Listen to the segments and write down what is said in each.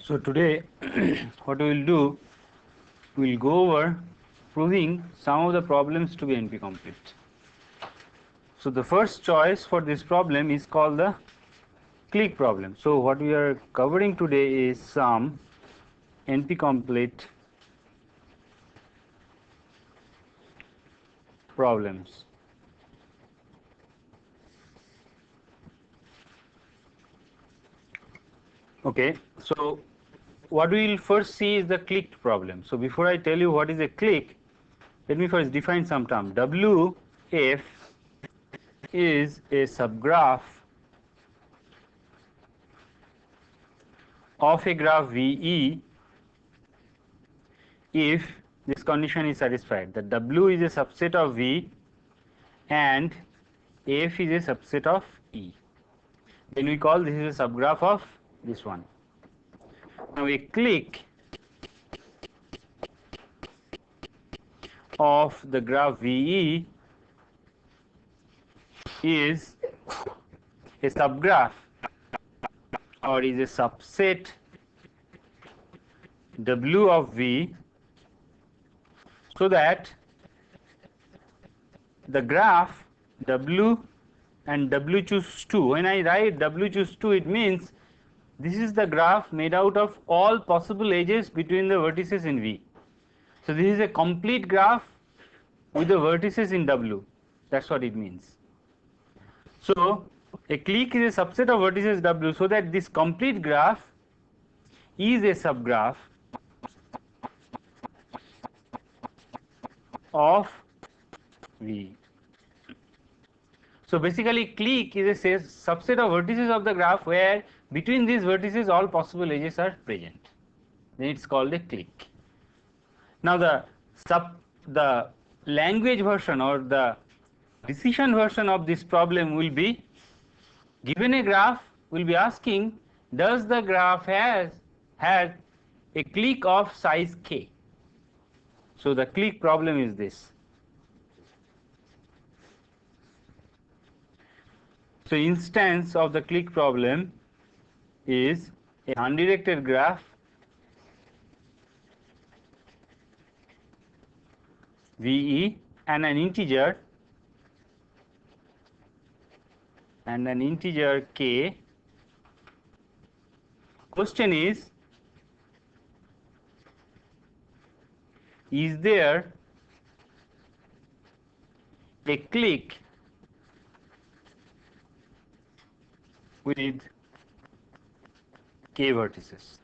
So today what we will do, we will go over proving some of the problems to be NP complete. So the first choice for this problem is called the clique problem. So what we are covering today is some NP complete problems. Okay, so what we will first see is the clique problem. So before I tell you what is a clique, let me first define some term. WF is a subgraph of a graph VE if this condition is satisfied, that W is a subset of V and F is a subset of E. Then we call this is a subgraph of this one. Now a clique of the graph VE is a subgraph or is a subset W of V, so that the graph W and W choose 2, when I write W choose 2, it means this is the graph made out of all possible edges between the vertices in V. So this is a complete graph with the vertices in W. That's what it means. So a clique is a subset of vertices W, so that this complete graph is a subgraph of V. So basically clique is a subset of vertices of the graph where between these vertices all possible edges are present. Then it's called a clique. Now the language version or the decision version of this problem will be, given a graph, we'll be asking, does the graph has a clique of size k? So the clique problem is this. So instance of the clique problem is a undirected graph VE and an integer k. Question is there a clique with k vertices?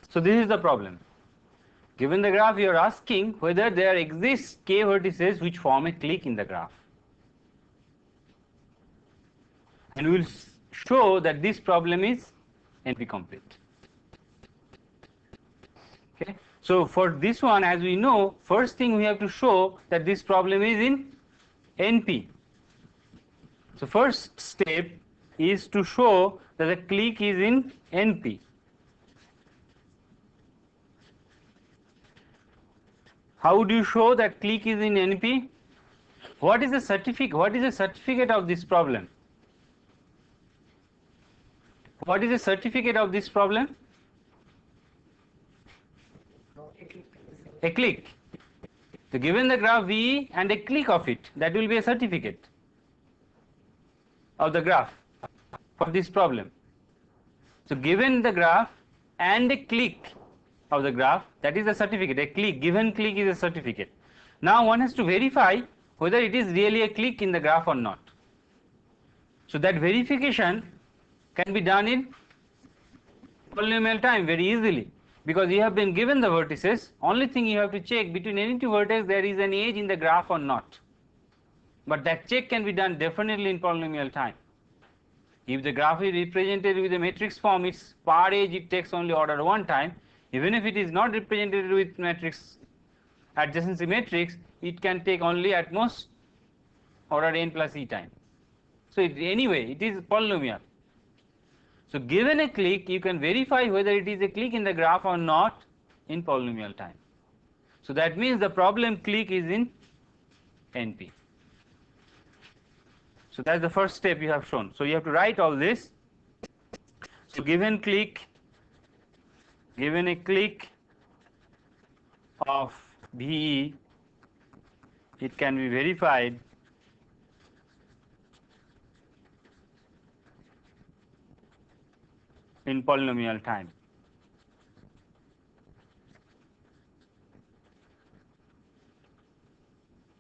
So this is the problem. Given the graph, you are asking whether there exists k vertices which form a clique in the graph. And we will show that this problem is NP complete. Okay. So for this one, as we know, first thing we have to show that this problem is in NP. So first step is to show that the clique is in NP. How do you show that clique is in NP? What is the certificate of this problem? What is the certificate of this problem? A clique. So given the graph V and a clique of it, that will be a certificate of the graph for this problem. So given the graph and a clique of the graph, that is the certificate. A clique, given clique is a certificate. Now one has to verify whether it is really a clique in the graph or not. So that verification can be done in polynomial time very easily, because you have been given the vertices. Only thing you have to check between any two vertices there is an edge in the graph or not. But that check can be done definitely in polynomial time. If the graph is represented with a matrix form, its per edge it takes only order 1 time. Even if it is not represented with matrix adjacency matrix, it can take only at most order n plus e time. So anyway, it is polynomial. So given a clique, you can verify whether it is a clique in the graph or not in polynomial time. So that means the problem clique is in NP. So that's the first step you have shown. So you have to write all this. So given clique given a clique of VE, it can be verified in polynomial time.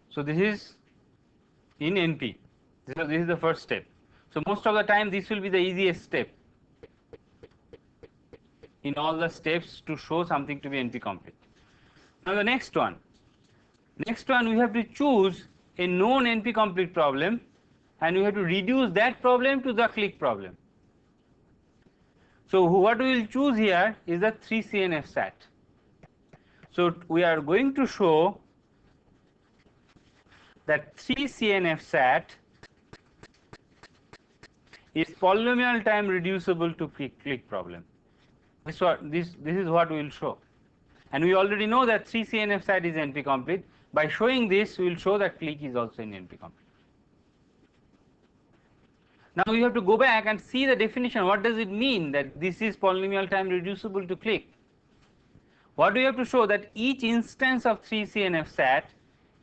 So this is in NP. This is the first step. So most of the time this will be the easiest step in all the steps to show something to be NP complete. Now the next one we have to choose a known NP complete problem, and we have to reduce that problem to the clique problem. So what we will choose here is the 3CNF SAT. So we are going to show that 3CNF SAT is polynomial time reducible to clique problem. This is what we will show, and we already know that 3CNF SAT is NP complete. By showing this, we will show that clique is also in NP complete. Now we have to go back and see the definition. What does it mean that this is polynomial time reducible to clique? What do we have to show? That each instance of 3CNF SAT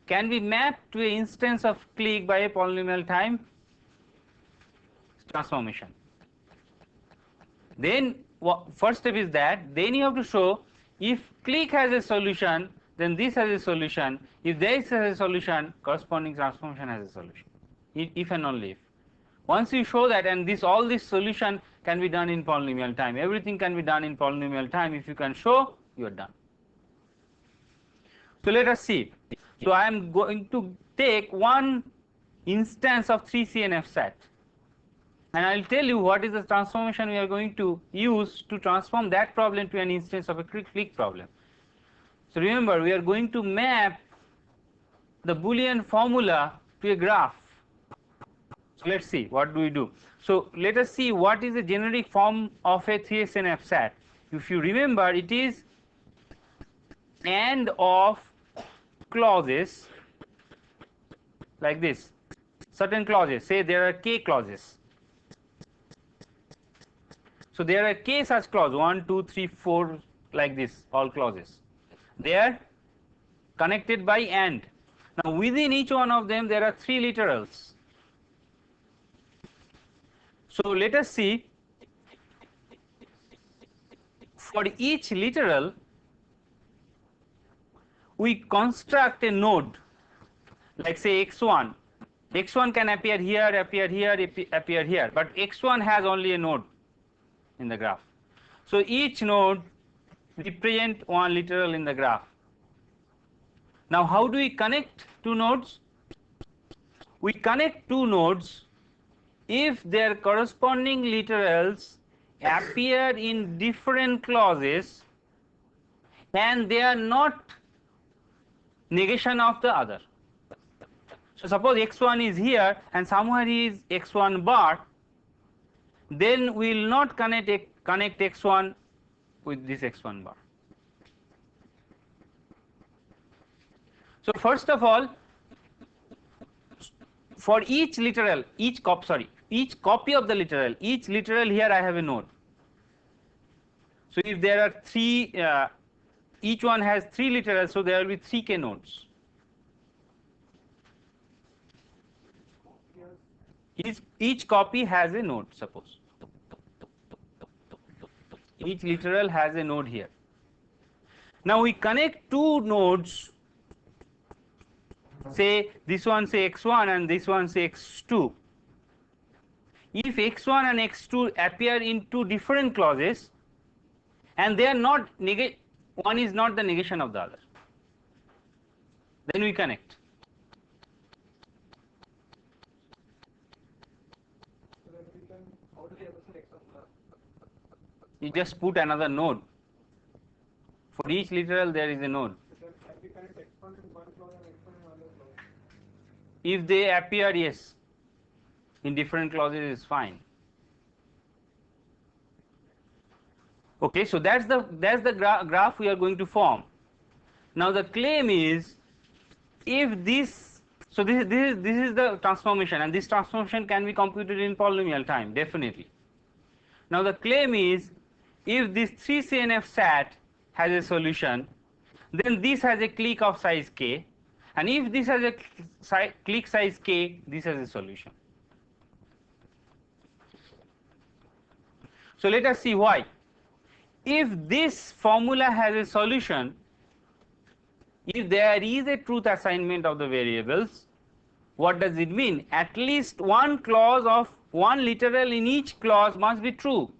can be mapped to an instance of clique by a polynomial time transformation. Then first step is that, then you have to show if clique has a solution, then this has a solution. If this has a solution, corresponding transformation has a solution. If and only if. Once you show that, and all this solution can be done in polynomial time, everything can be done in polynomial time. If you can show, you are done. So let us see. So I am going to take one instance of 3CNF SAT, and I will tell you what is the transformation we are going to use to transform that problem to an instance of a clique problem. So remember, we are going to map the Boolean formula to a graph. So let's see, what do we do? So let us see what is the generic form of a 3CNF SAT. If you remember, it is AND of clauses like this. Certain clauses, say there are k clauses. So there are k such clauses, 1, 2, 3, 4, like this, all clauses. They are connected by AND. Now within each one of them there are 3 literals. So let us see, for each literal we construct a node, like say x1. x1 can appear here, appear here, but x1 has only a node in the graph. So each node represents one literal in the graph. Now how do we connect two nodes? We connect two nodes if their corresponding literals appear in different clauses and they are not negation of the other. So suppose x1 is here and somewhere is x1 bar, then we will not connect x1 with this x1 bar. So first of all, for each literal, each copy of the literal, each literal here I have a node. So if there are 3, each one has 3 literals, so there will be 3k nodes. Each copy has a node, suppose. Each literal has a node here. Now we connect two nodes, say this one say x1 and this one say x2. If x1 and x2 appear in two different clauses and they are not one is not the negation of the other, then we connect. You just put another node. For each literal there is a node. If they appear, yes, in different clauses is fine. Okay, so that's the graph we are going to form. Now the claim is, if this, so this is the transformation, and this transformation can be computed in polynomial time, definitely. Now the claim is, if this 3CNF SAT has a solution, then this has a clique of size k, and if this has a clique size k, this has a solution. So let us see why. If this formula has a solution, if there is a truth assignment of the variables, what does it mean? At least one clause of one literal in each clause must be true,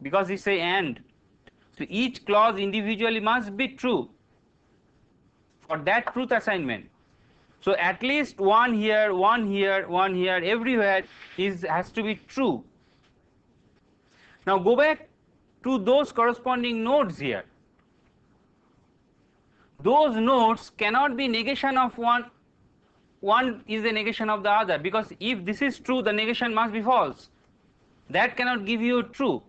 because it's a AND. So each clause individually must be true for that truth assignment. So at least one here, one here, one here, everywhere has to be true. Now go back to those corresponding nodes here. Those nodes cannot be negation of one. One is the negation of the other, because if this is true, the negation must be false. That cannot give you true.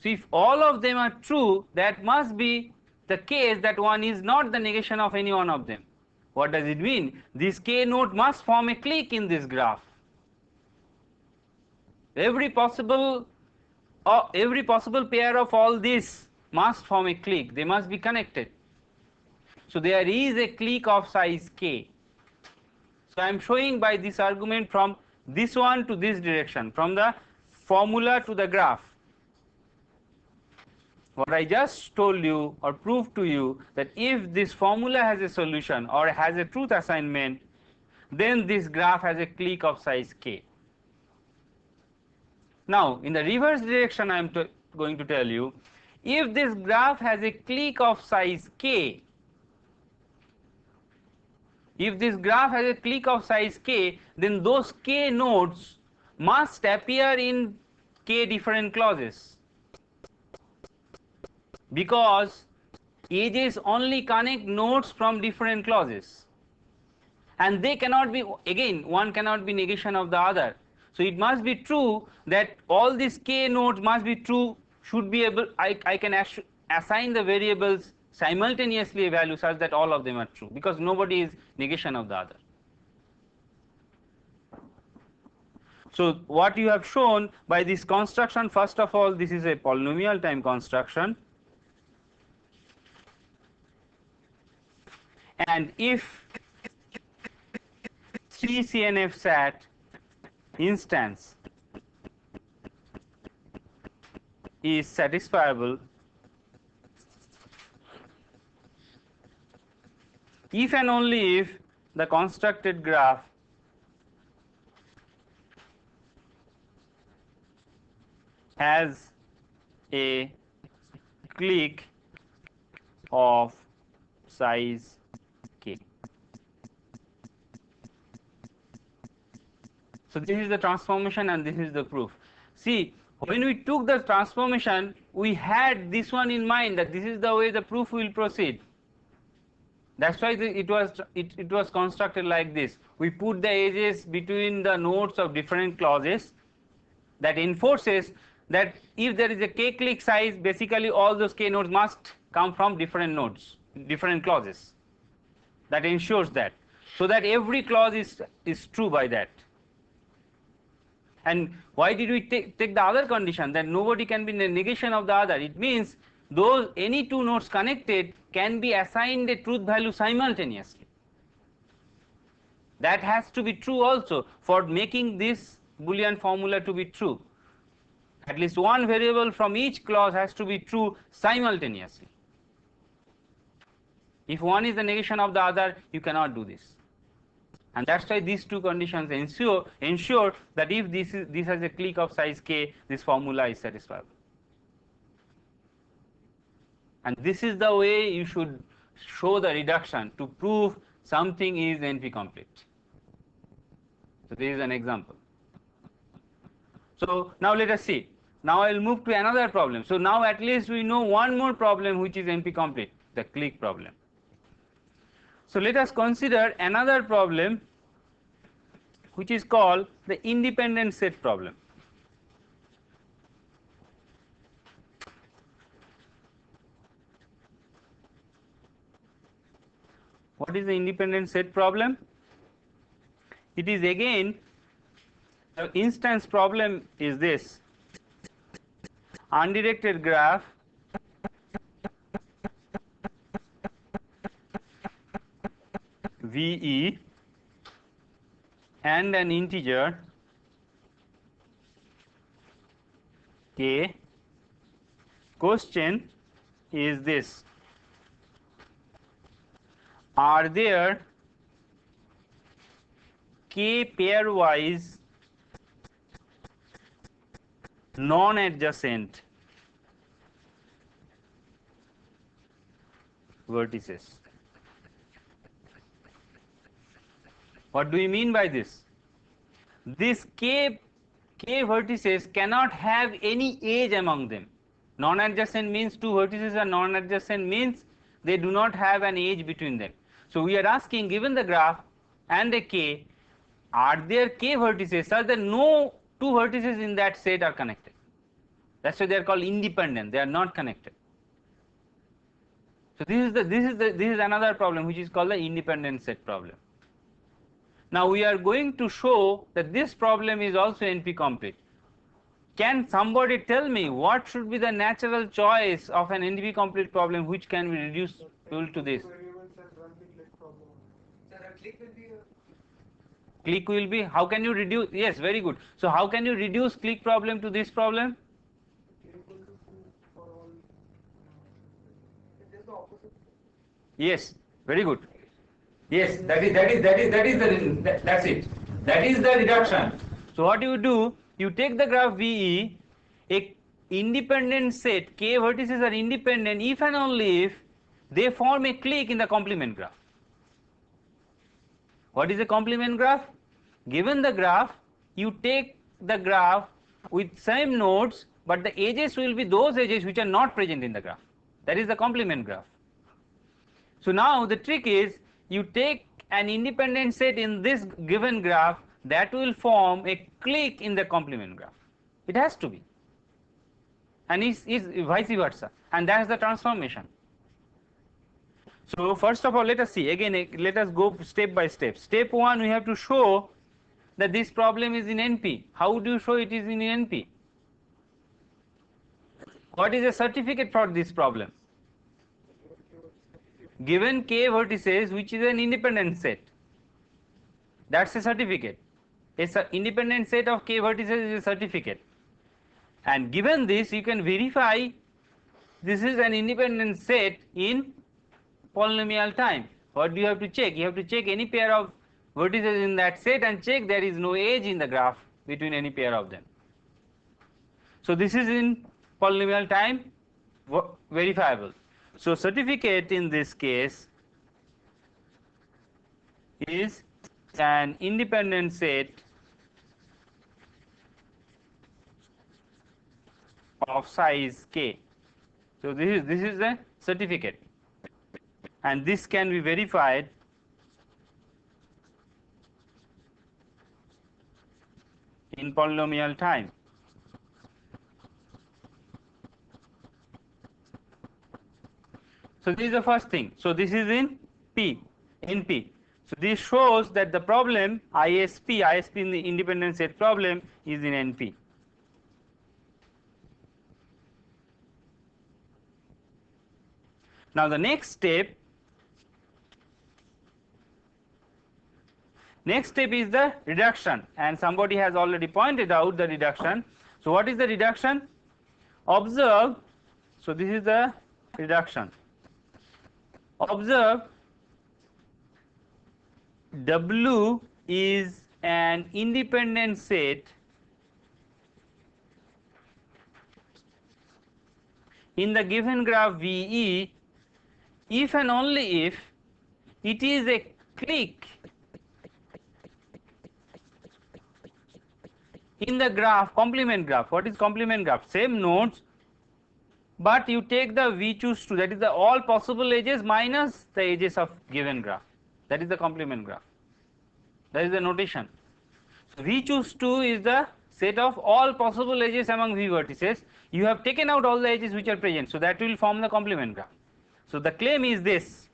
So if all of them are true, that must be the case that one is not the negation of any one of them. What does it mean? This k node must form a clique in this graph. Every possible pair of all this must form a clique. They must be connected. So there is a clique of size k. So I am showing by this argument from this one to this direction, from the formula to the graph. What I just told you or proved to you, that if this formula has a solution or has a truth assignment, then this graph has a clique of size k. Now in the reverse direction, I am going to tell you, if this graph has a clique of size k, if this graph has a clique of size k, then those k nodes must appear in k different clauses, because edges only connect nodes from different clauses, and they cannot be, again, one cannot be negation of the other. So it must be true that all these k nodes must be true, should be able, I can assign the variables simultaneously a value such that all of them are true, because nobody is negation of the other. So what you have shown by this construction, first of all, this is a polynomial time construction, and if 3CNF SAT instance is satisfiable if and only if the constructed graph has a clique of size k. So this is the transformation and this is the proof. See, when we took the transformation, we had this one in mind, that this is the way the proof will proceed. That's why it was constructed like this. We put the edges between the nodes of different clauses, that enforces that if there is a k clique size, basically all those k nodes must come from different nodes, different clauses. That ensures that, so that every clause is true by that. And why did we take the other condition, that nobody can be in the negation of the other? It means those any two nodes connected can be assigned a truth value simultaneously. That has to be true also for making this Boolean formula to be true. At least one variable from each clause has to be true simultaneously. If one is the negation of the other, you cannot do this. And that's why these two conditions ensure that if this has a clique of size k, this formula is satisfiable. And this is the way you should show the reduction to prove something is NP complete. So this is an example. So now let us see. Now I will move to another problem. So now at least we know one more problem which is NP complete, the clique problem. So let us consider another problem which is called the independent set problem. What is the independent set problem? It is again, the instance problem is this. undirected graph VE and an integer k. Question is this: are there k pairwise non-adjacent vertices? What do we mean by this? This k vertices cannot have any edge among them. Non-adjacent means two vertices are non-adjacent means they do not have an edge between them. So we are asking, given the graph and a k, are there k vertices such that no two vertices in that set are connected? That's why they are called independent. They are not connected. So this is another problem which is called the independent set problem. Now we are going to show that this problem is also NP complete. Can somebody tell me what should be the natural choice of an NP complete problem which can be reduced to this? Clique will be, how can you reduce? Yes, very good. So how can you reduce clique problem to this problem? Yes, very good. Yes, that's it. That is the reduction. So what you do, you take the graph VE, a independent set, k vertices are independent if and only if they form a clique in the complement graph. What is a complement graph? Given the graph, you take the graph with same nodes, but the edges will be those edges which are not present in the graph. That is the complement graph. So now the trick is, you take an independent set in this given graph that will form a clique in the complement graph. It has to be, and is vice versa, and that is the transformation. So first of all, let us see again. Let us go step by step. Step 1, we have to show that this problem is in NP. How do you show it is in NP? What is a certificate for this problem? Given k vertices, which is an independent set, that's a certificate. A independent set of k vertices is a certificate. And given this, you can verify this is an independent set in polynomial time. What do you have to check? You have to check any pair of vertices in that set and check there is no edge in the graph between any pair of them. So this is in polynomial time verifiable. So certificate in this case is an independent set of size k. So this is the certificate, and this can be verified in polynomial time. So this is the first thing. So this is in P. So this shows that the problem ISP in the independent set problem is in NP. Now the next step is the reduction, and somebody has already pointed out the reduction. So what is the reduction? Observe, so this is the reduction. Observe, W is an independent set in the given graph VE if and only if it is a clique in the graph, complement graph. What is complement graph? Same nodes, but you take the V choose 2, that is the all possible edges minus the edges of given graph. That is the complement graph. That is the notation. So V choose 2 is the set of all possible edges among V vertices. You have taken out all the edges which are present, so that will form the complement graph. So the claim is this: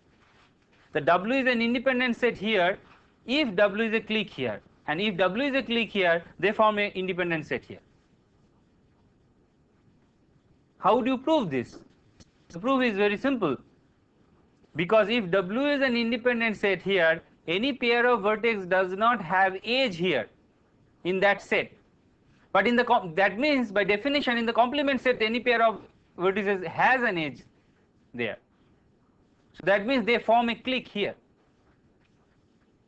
the W is an independent set here if W is a clique here, and if W is a clique here, they form an independent set here. How do you prove this? The proof is very simple. Because if W is an independent set here, any pair of vertex does not have edge here in that set. But in the that means by definition in the complement set any pair of vertices has an edge there. So that means they form a clique here.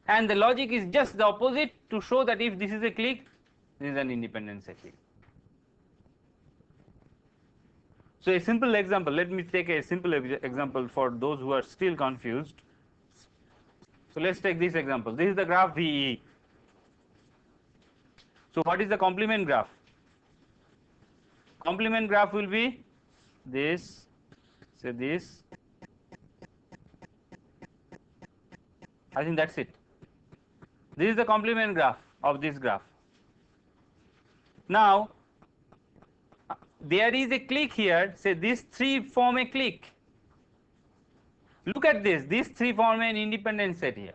And the logic is just the opposite to show that if this is a clique, this is an independent set here. So a simple example, let me take a simple example for those who are still confused. So let's take this example. This is the graph VE. So what is the complement graph? Complement graph will be this, say this. I think that's it. This is the complement graph of this graph. Now, there is a clique here, say these three form a clique. Look at this, these three form an independent set here.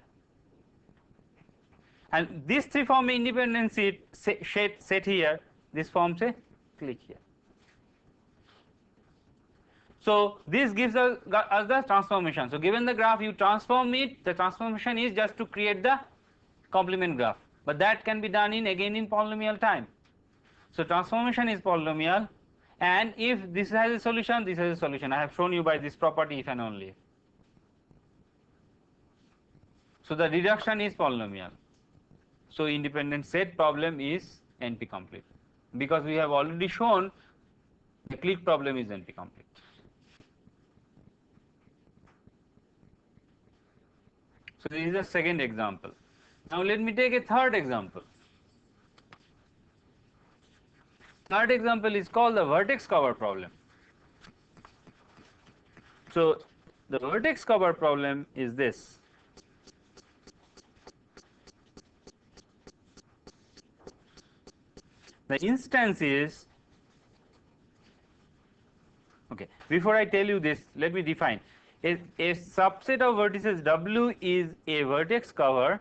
And these three form an independent set here, this forms a clique here. So this gives us the transformation. So given the graph, you transform it, the transformation is just to create the complement graph. But that can be done again in polynomial time. So transformation is polynomial. And if this has a solution, this has a solution. I have shown you by this property if and only if. So the reduction is polynomial. So independent set problem is NP complete. Because we have already shown the clique problem is NP complete. So this is the second example. Now let me take a third example. Third example is called the vertex cover problem. So the vertex cover problem is this. The instance is, okay, before I tell you this, let me define. A subset of vertices W is a vertex cover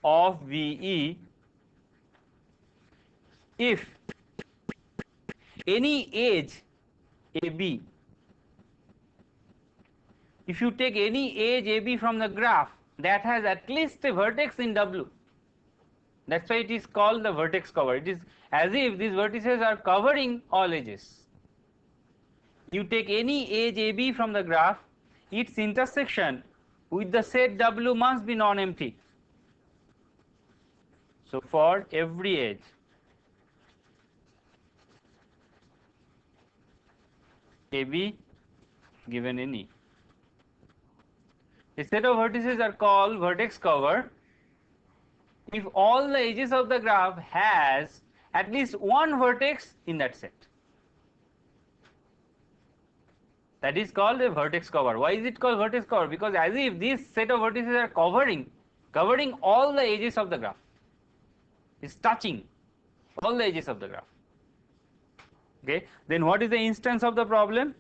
of VE if any edge AB, if you take any edge AB from the graph that has at least a vertex in W, that's why it is called the vertex cover. It is as if these vertices are covering all edges. You take any edge AB from the graph, its intersection with the set W must be non-empty. So for every edge, AB given any, a set of vertices are called vertex cover if all the edges of the graph has at least one vertex in that set. That is called a vertex cover. Why is it called vertex cover? Because as if this set of vertices are covering all the edges of the graph. It's touching all the edges of the graph. Okay, then what is the instance of the problem?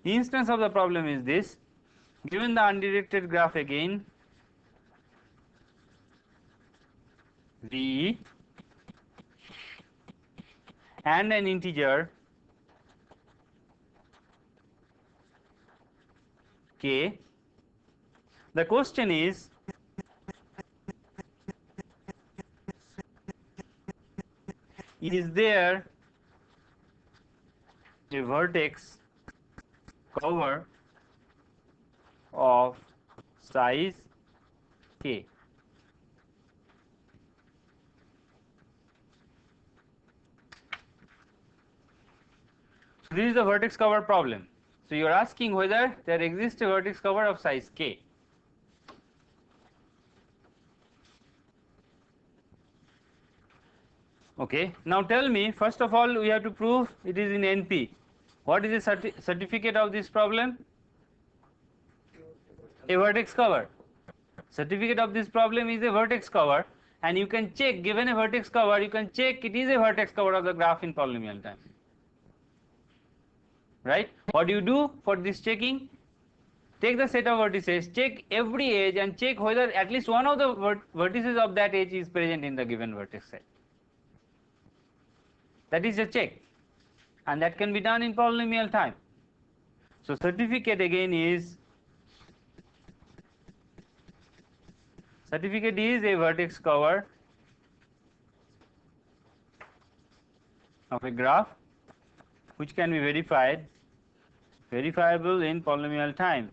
The instance of the problem is this. Given the undirected graph again, V and an integer K, the question is, is there a vertex cover of size K? So this is the vertex cover problem. So you are asking whether there exists a vertex cover of size K. Okay, now tell me, first of all we have to prove it is in NP. What is the certificate of this problem? A vertex cover. Certificate of this problem is a vertex cover, and you can check, given a vertex cover, you can check it is a vertex cover of the graph in polynomial time. Right? What do you do for this checking? Take the set of vertices, check every edge and check whether at least one of the vertices of that edge is present in the given vertex set. That is a check, and that can be done in polynomial time. So certificate again is a vertex cover of a graph which can be verifiable in polynomial time.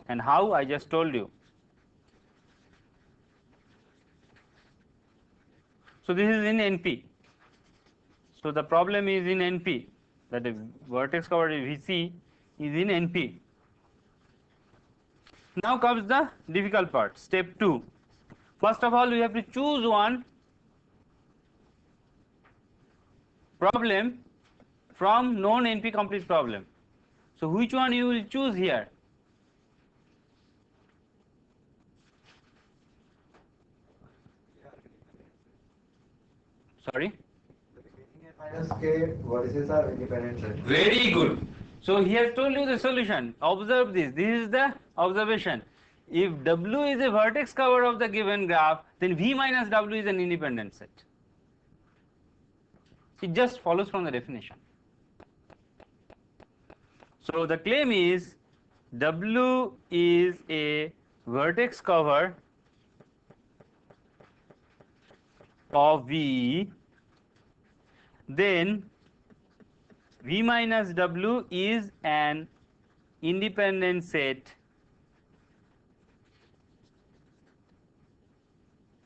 And how? I just told you. So this is in NP. So the problem is in NP, that the vertex cover VC is in NP. Now comes the difficult part, step 2. First of all, we have to choose one problem from known NP complete problem. So which one you will choose here? Sorry? Minus k vertices are independent set. Very good. So he has told you the solution. Observe this. This is the observation. If W is a vertex cover of the given graph, then V minus W is an independent set. It just follows from the definition. So the claim is W is a vertex cover of V, then V minus W is an independent set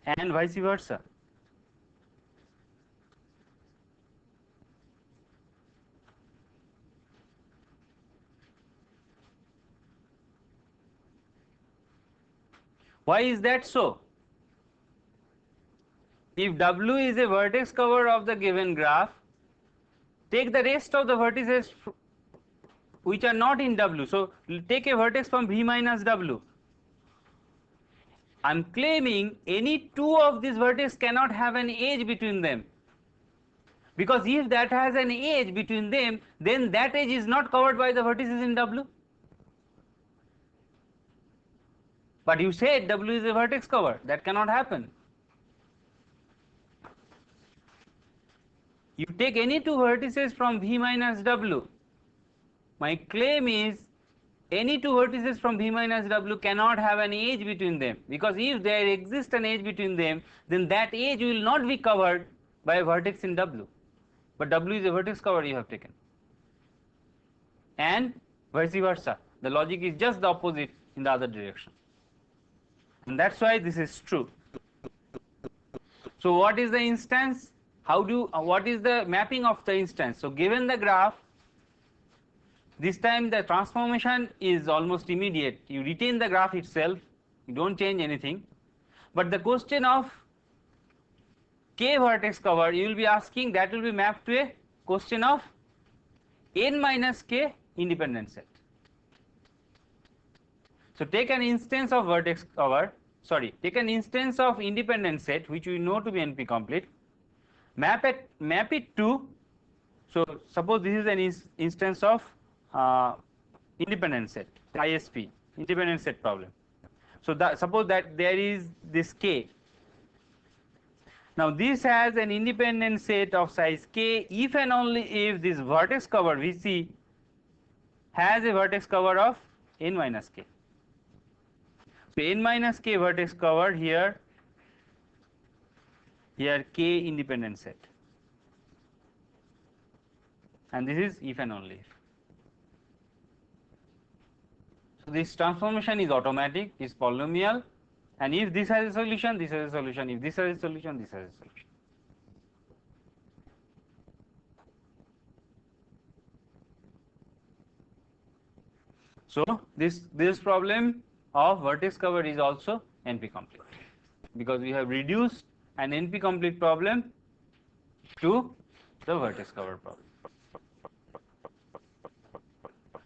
and vice versa. Why is that so? If W is a vertex cover of the given graph, take the rest of the vertices which are not in W. So take a vertex from V minus W. I am claiming any two of these vertices cannot have an edge between them, because if that has an edge between them, then that edge is not covered by the vertices in W. But you said W is a vertex cover. That cannot happen. You take any two vertices from V minus W. My claim is any two vertices from V minus W cannot have an edge between them, because if there exists an edge between them, then that edge will not be covered by a vertex in W. But W is a vertex cover you have taken. And vice versa. The logic is just the opposite in the other direction. And that's why this is true. So what is the instance? What is the mapping of the instance? So given the graph, this time the transformation is almost immediate. You retain the graph itself, you don't change anything. But the question of k vertex cover, you will be asking, that will be mapped to a question of n minus k independent set. So take an instance of take an instance of independent set which we know to be NP complete, map it to, so suppose this is an instance of independent set, ISP, independent set problem. So suppose that there is this k. Now this has an independent set of size k if and only if this vertex cover VC has a vertex cover of n minus k. So n minus k vertex cover here k independent set, and this is if and only if. So this transformation is automatic, is polynomial, and if this has a solution, this has a solution. If this has a solution, this has a solution. So this problem of vertex cover is also NP complete, because we have reduced an NP complete problem to the vertex cover problem.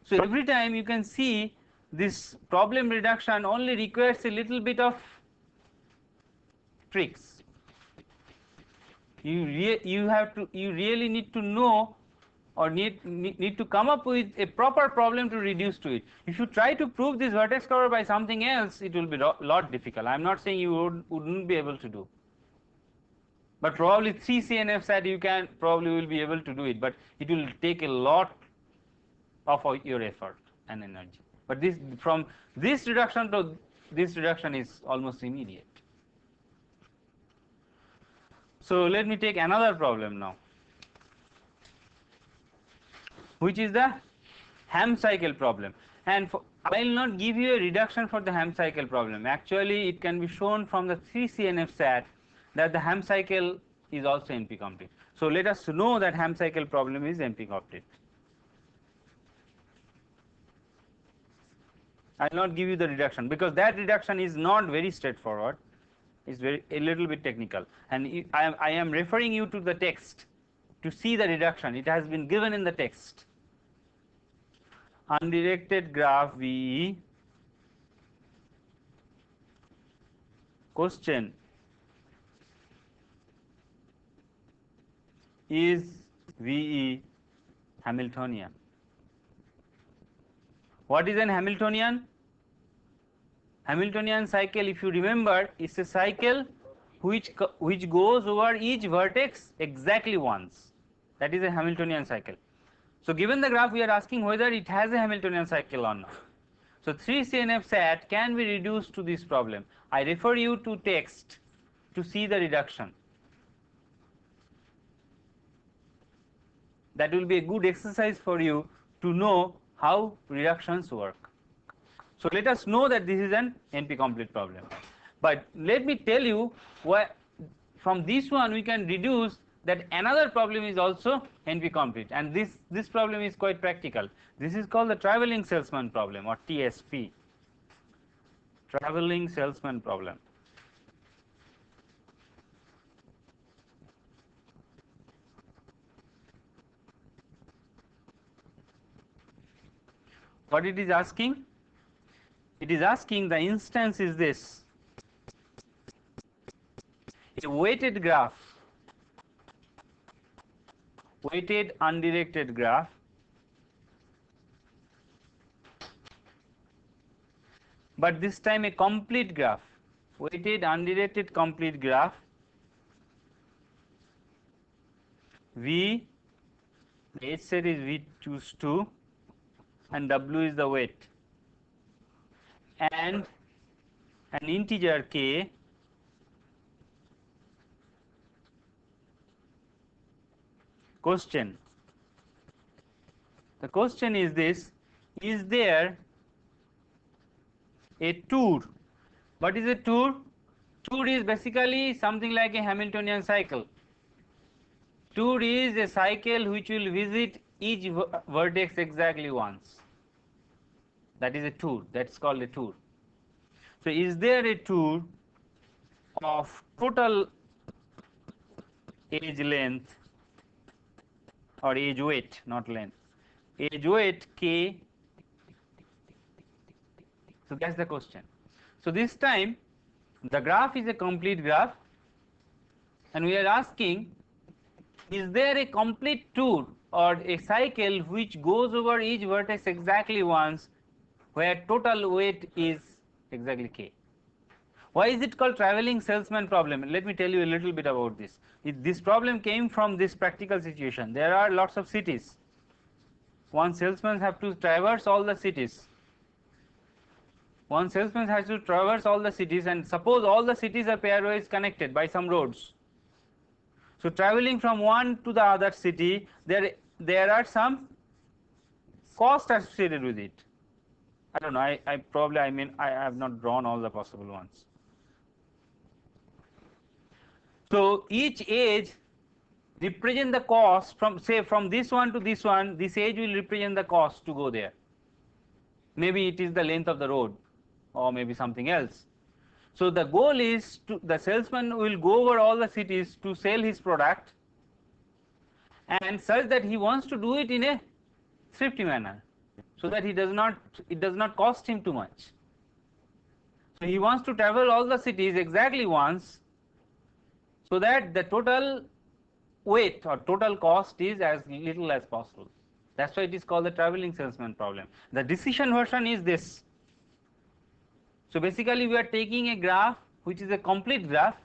So every time you can see this problem reduction only requires a little bit of tricks. You really need to know, or need to come up with a proper problem to reduce to it. If you try to prove this vertex cover by something else, it will be lot difficult. I am not saying you wouldn't be able to do. But probably 3 CNF sat you can probably will be able to do it, but it will take a lot of your effort and energy. But this from this reduction to this reduction is almost immediate. So let me take another problem now, which is the Ham cycle problem. And I will not give you a reduction for the Ham cycle problem. Actually, it can be shown from the 3 CNF sat that the Ham cycle is also NP complete. So let us know that Ham cycle problem is NP complete. I will not give you the reduction because that reduction is not very straightforward. It's a little bit technical, and I am referring you to the text to see the reduction. It has been given in the text. Undirected graph VE, question, is VE Hamiltonian? What is an Hamiltonian? Hamiltonian cycle, if you remember, is a cycle which goes over each vertex exactly once. That is a Hamiltonian cycle. So given the graph, we are asking whether it has a Hamiltonian cycle or not. So 3 CNF sat can be reduced to this problem. I refer you to text to see the reduction. That will be a good exercise for you to know how reductions work. So let us know that this is an NP complete problem. But let me tell you why from this one we can deduce that another problem is also NP complete, and this problem is quite practical. This is called the traveling salesman problem, or TSP, traveling salesman problem. What it is asking? It is asking, the instance is this: a weighted graph, weighted undirected graph, but this time a complete graph, weighted undirected complete graph, V, the H set is V choose 2 and W is the weight, and an integer k question. The question is this: is there a tour? What is a tour? Tour is basically something like a Hamiltonian cycle. Tour is a cycle which will visit each vertex exactly once. That is a tour. That's called a tour. So is there a tour of total edge length, or edge weight, not length, edge weight k? So that's the question. So this time the graph is a complete graph, and we are asking, is there a complete tour or a cycle which goes over each vertex exactly once, where total weight is exactly k? Why is it called traveling salesman problem? Let me tell you a little bit about this. This problem came from this practical situation. There are lots of cities. One salesman has to traverse all the cities. One salesman has to traverse all the cities, and suppose all the cities are pairwise connected by some roads. So traveling from one to the other city, there are some costs associated with it. I don't know. I have not drawn all the possible ones. So each edge represent the cost from, say, from this one to this one. This edge will represent the cost to go there. Maybe it is the length of the road, or maybe something else. So the goal is the salesman will go over all the cities to sell his product, and such that he wants to do it in a thrifty manner, so that it does not cost him too much. So he wants to travel all the cities exactly once, so that the total weight or total cost is as little as possible. That's why it is called the traveling salesman problem. The decision version is this. So basically we are taking a graph which is a complete graph,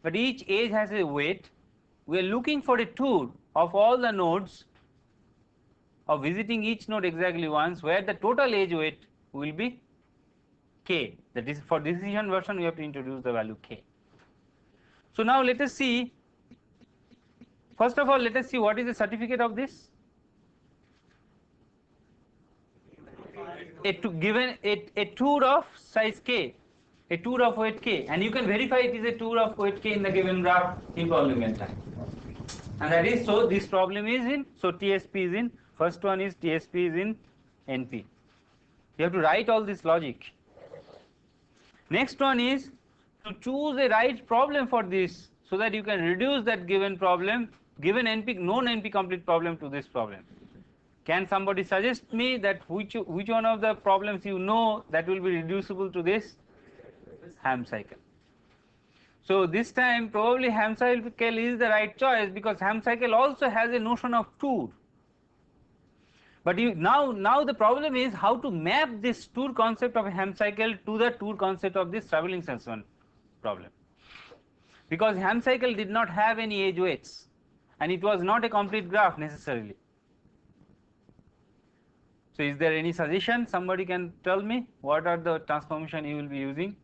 but each edge has a weight. We are looking for a tour of all the nodes, of visiting each node exactly once, where the total edge weight will be k. That is, for decision version we have to introduce the value k. So now let us see, first of all let us see what is the certificate of this. Given a tour of size k, a tour of weight k, and you can verify it is a tour of weight k in the given graph in polynomial time. And that is, so this problem is in, so TSP is in, first one is TSP is in NP. You have to write all this logic. Next one is to choose a right problem for this, so that you can reduce that given problem, given NP, known NP complete problem to this problem. Can somebody suggest me that which one of the problems you know that will be reducible to this? Ham cycle. So this time probably Ham cycle is the right choice, because Ham cycle also has a notion of tour. But now the problem is how to map this tour concept of a Ham cycle to the tour concept of this traveling salesman problem. Because Ham cycle did not have any edge weights, and it was not a complete graph necessarily. So is there any suggestion? Somebody can tell me what are the transformation you will be using?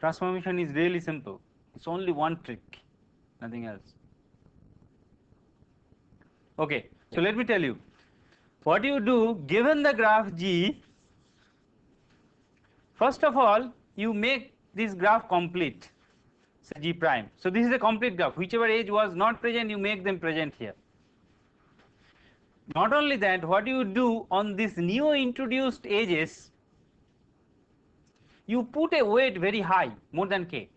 Transformation is really simple. It's only one trick, nothing else. Okay, so let me tell you. What you do, given the graph G, first of all, you make this graph complete, say G prime. So this is a complete graph. Whichever edge was not present, you make them present here. Not only that, what you do on these new introduced edges, you put a weight very high, more than k.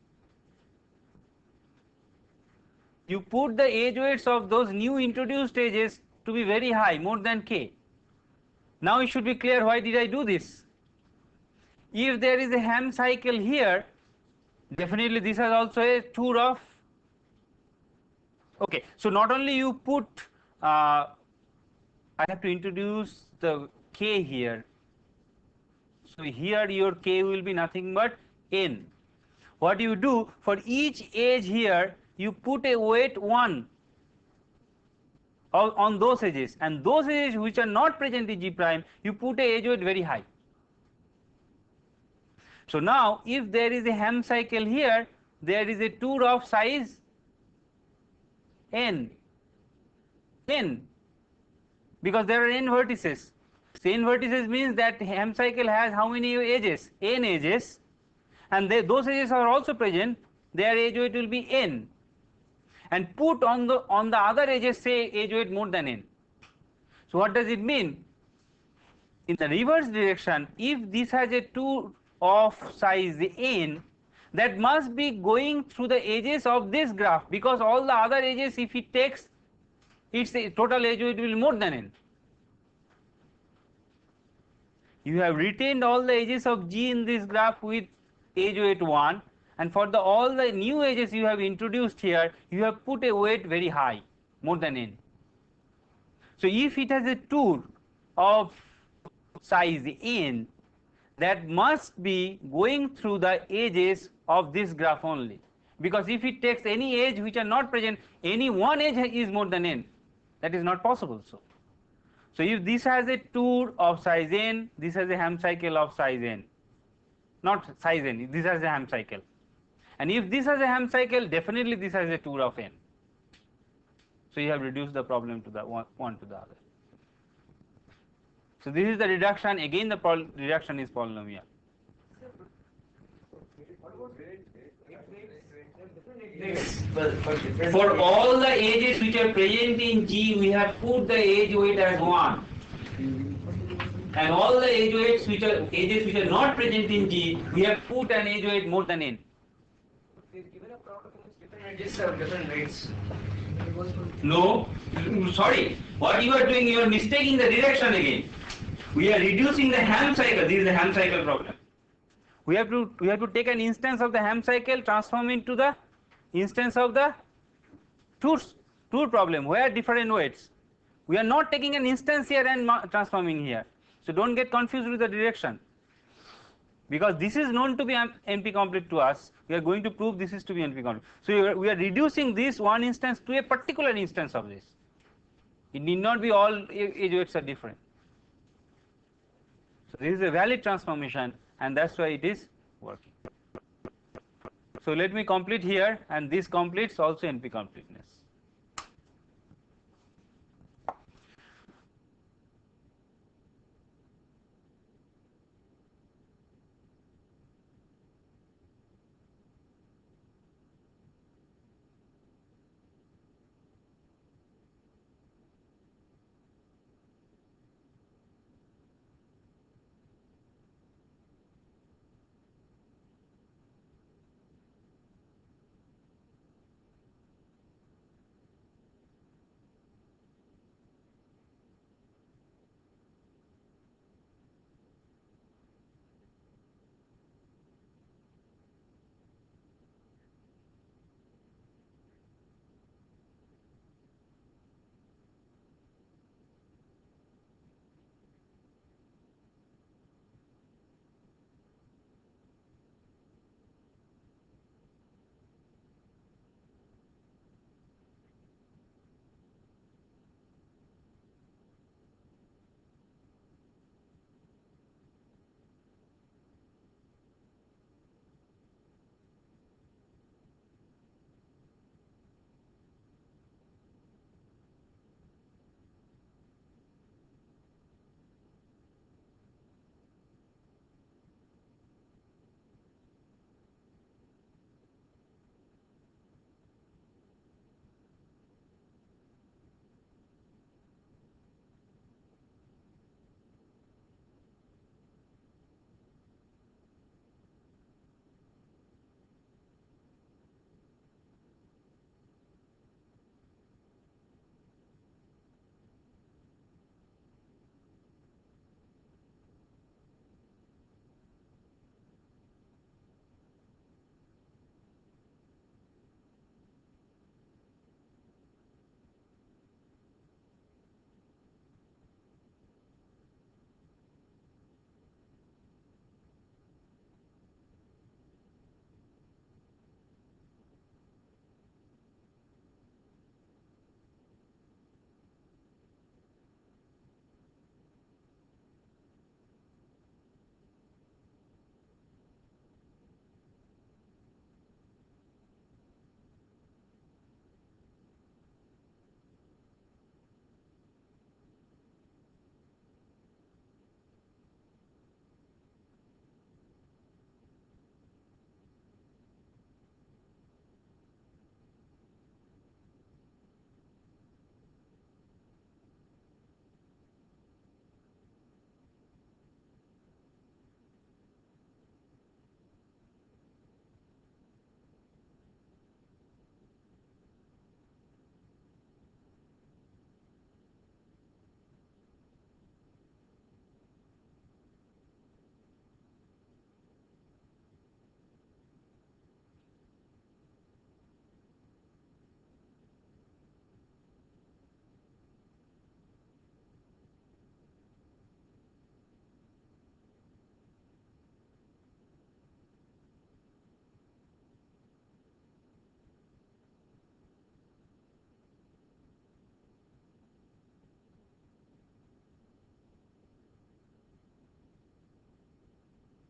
You put the edge weights of those new introduced edges to be very high, more than k. Now it should be clear why did I do this. If there is a Ham cycle here, definitely this has also a tour of, okay, so not only you put, I have to introduce the k here. So here your k will be nothing but n. What you do, for each edge here, you put a weight 1 on those edges, and those edges which are not present in G prime, you put a edge weight very high. So now if there is a Ham cycle here, there is a tour of size n, because there are n vertices. So n vertices means that Ham cycle has how many edges? N edges, and those edges are also present. Their edge weight will be n, and put on the other edges, say edge weight more than n. So what does it mean? In the reverse direction, if this has a tour of size n, that must be going through the edges of this graph, because all the other edges, if it takes, its total edge weight will be more than n. You have retained all the edges of G in this graph with edge weight 1, and for all the new edges you have introduced here, you have put a weight very high, more than n. So if it has a tour of size n, that must be going through the edges of this graph only, because if it takes any edge which are not present, any one edge is more than n, that is not possible. So if this has a tour of size n, this has a Ham cycle of size n, not size n, this has a Ham cycle, and if this has a Ham cycle, definitely this has a tour of n. So you have reduced the problem to the one to the other. So this is the reduction. Again, the reduction is polynomial. For all the edges which are present in G, we have put the edge weight as 1, and all the edges which are not present in G, we have put an edge weight more than n. Given a problem, different edges have different weights. No, sorry. What you are doing, you are mistaking the direction again. We are reducing the Ham cycle. This is the Ham cycle problem. We have to take an instance of the Ham cycle, transform into the instance of the tours Tour problem where different weights. We are not taking an instance here and transforming here. So don't get confused with the direction. Because this is known to be NP complete to us, we are going to prove this is to be NP complete. So we are reducing this one instance to a particular instance of this. It need not be all edge weights are different. So this is a valid transformation, and that's why it is working. So let me complete here, and this completes also NP completeness.